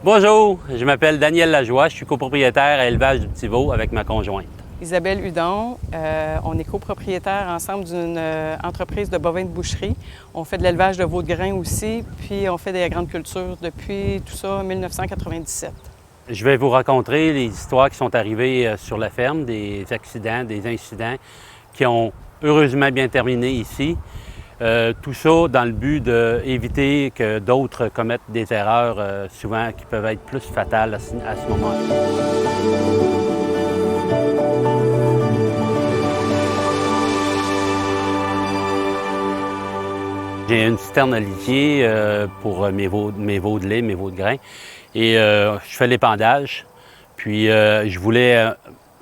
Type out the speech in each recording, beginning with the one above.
Bonjour, je m'appelle Daniel Lajoie, je suis copropriétaire à Élevage du Petit Veau avec ma conjointe. Isabelle Hudon, on est copropriétaire ensemble d'une entreprise de bovins de boucherie. On fait de l'élevage de veaux de grains aussi, puis on fait des grandes cultures depuis tout ça en 1997. Je vais vous raconter les histoires qui sont arrivées sur la ferme, des accidents, des incidents qui ont heureusement bien terminé ici. Tout ça dans le but d'éviter que d'autres commettent des erreurs souvent qui peuvent être plus fatales à ce moment-là. J'ai une citerne à litier pour mes veaux de lait, mes veaux de grains. Et je fais l'épandage. Puis je voulais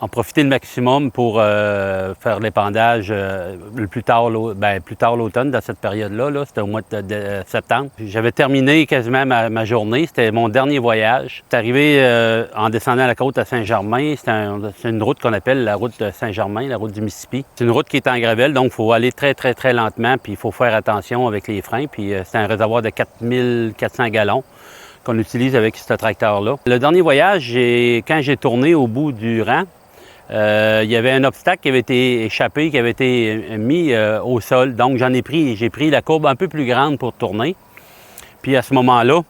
en profiter le maximum pour faire l'épandage plus tard l'automne, dans cette période-là. C'était au mois de septembre. J'avais terminé quasiment ma journée. C'était mon dernier voyage. C'est arrivé en descendant la côte à Saint-Germain. C'est une route qu'on appelle la route de Saint-Germain, la route du Mississippi. C'est une route qui est en gravelle, donc il faut aller très, très, très lentement, puis il faut faire attention avec les freins. Puis c'est un réservoir de 4400 gallons qu'on utilise avec ce tracteur-là. Le dernier voyage, quand j'ai tourné au bout du rang, il y avait un obstacle qui avait été échappé, qui avait été mis au sol. Donc j'ai pris la courbe un peu plus grande pour tourner. Puis à ce moment-là,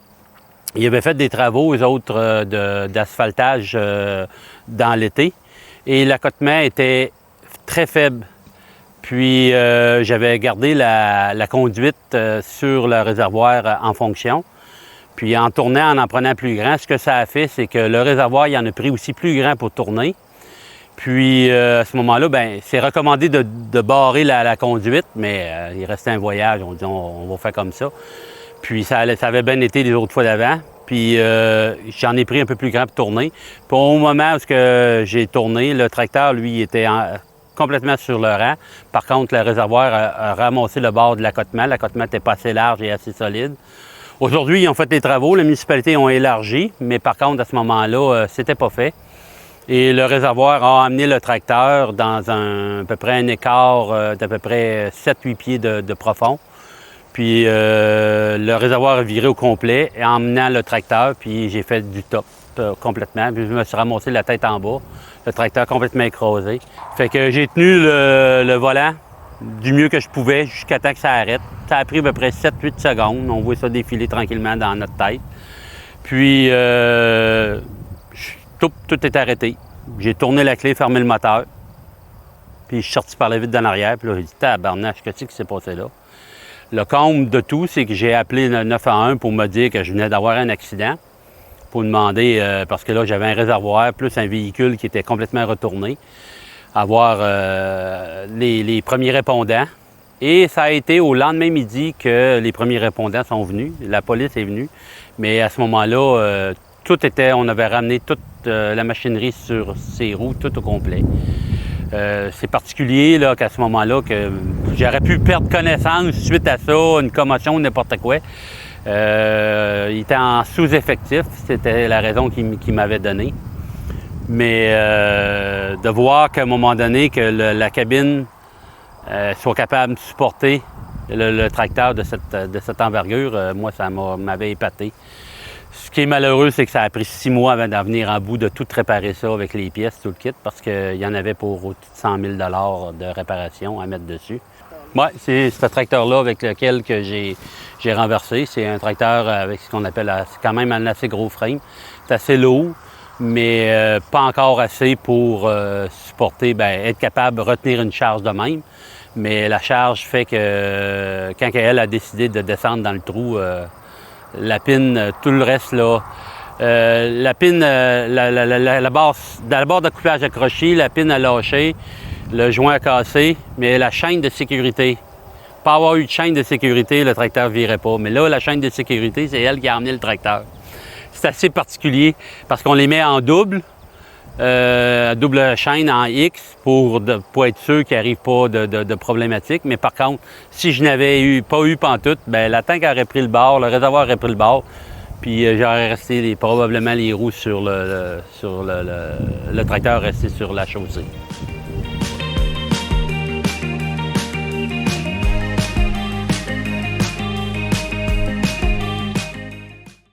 ils avaient fait des travaux, eux autres, d'asphaltage dans l'été. Et l'accotement était très faible. Puis j'avais gardé la conduite sur le réservoir en fonction. Puis en tournant, en prenant plus grand, ce que ça a fait, c'est que le réservoir, il en a pris aussi plus grand pour tourner. Puis à ce moment-là, bien, c'est recommandé de barrer la conduite, mais il restait un voyage, on dit on va faire comme ça. Puis ça avait bien été les autres fois d'avant. Puis j'en ai pris un peu plus grand pour tourner. Puis au moment où j'ai tourné, le tracteur, lui, était complètement sur le rang. Par contre, le réservoir a ramassé le bord de l'accotement. L'accotement n'était pas assez large et assez solide. Aujourd'hui, ils ont fait des travaux, la municipalité ont élargi, mais par contre, à ce moment-là, c'était pas fait. Et le réservoir a amené le tracteur dans à peu près un écart d'à peu près 7-8 pieds de profond. Puis le réservoir a viré au complet, en emmenant le tracteur, puis j'ai fait du top complètement. Puis je me suis ramassé la tête en bas, le tracteur complètement écrasé. Fait que j'ai tenu le volant du mieux que je pouvais jusqu'à temps que ça arrête. Ça a pris à peu près 7-8 secondes. On voit ça défiler tranquillement dans notre tête. Puis tout est arrêté. J'ai tourné la clé, fermé le moteur. Puis je suis sorti par la vitre d'en arrière. Puis là, j'ai dit, tabarnache, qu'est-ce qui s'est passé là? Le comble de tout, c'est que j'ai appelé le 911 pour me dire que je venais d'avoir un accident. Pour demander, parce que là, j'avais un réservoir plus un véhicule qui était complètement retourné. Avoir les premiers répondants. Et ça a été au lendemain midi que les premiers répondants sont venus. La police est venue. Mais à ce moment-là, on avait ramené toute la machinerie sur ses roues, tout au complet. C'est particulier là, qu'à ce moment-là, que j'aurais pu perdre connaissance suite à ça, une commotion, n'importe quoi. Il était en sous-effectif, c'était la raison qu'il m'avait donnée. Mais de voir qu'à un moment donné, que la cabine soit capable de supporter le tracteur de cette envergure, moi, ça m'avait épaté. Ce qui est malheureux, c'est que ça a pris 6 mois avant d'en venir en bout de tout réparer ça avec les pièces, tout le kit, parce qu'il y en avait pour au-dessus de 100 000 $ de réparation à mettre dessus. Oui, c'est ce tracteur-là avec lequel que j'ai renversé. C'est un tracteur avec ce qu'on appelle quand même un assez gros frame. C'est assez lourd, mais pas encore assez pour supporter, être capable de retenir une charge de même. Mais la charge fait que quand elle a décidé de descendre dans le trou, la pine, tout le reste là, la pine, la barre de coupage accrochée, la pine a lâché, le joint a cassé, mais la chaîne de sécurité, pas avoir eu de chaîne de sécurité, le tracteur ne virait pas. Mais là, la chaîne de sécurité, c'est elle qui a emmené le tracteur. C'est assez particulier parce qu'on les met en double chaîne en X pour être sûr qu'il n'arrive pas de problématiques. Mais par contre, si je n'avais pas eu pantoute, la tank aurait pris le bord, le réservoir aurait pris le bord, puis j'aurais resté probablement les roues sur le tracteur resté sur la chaussée.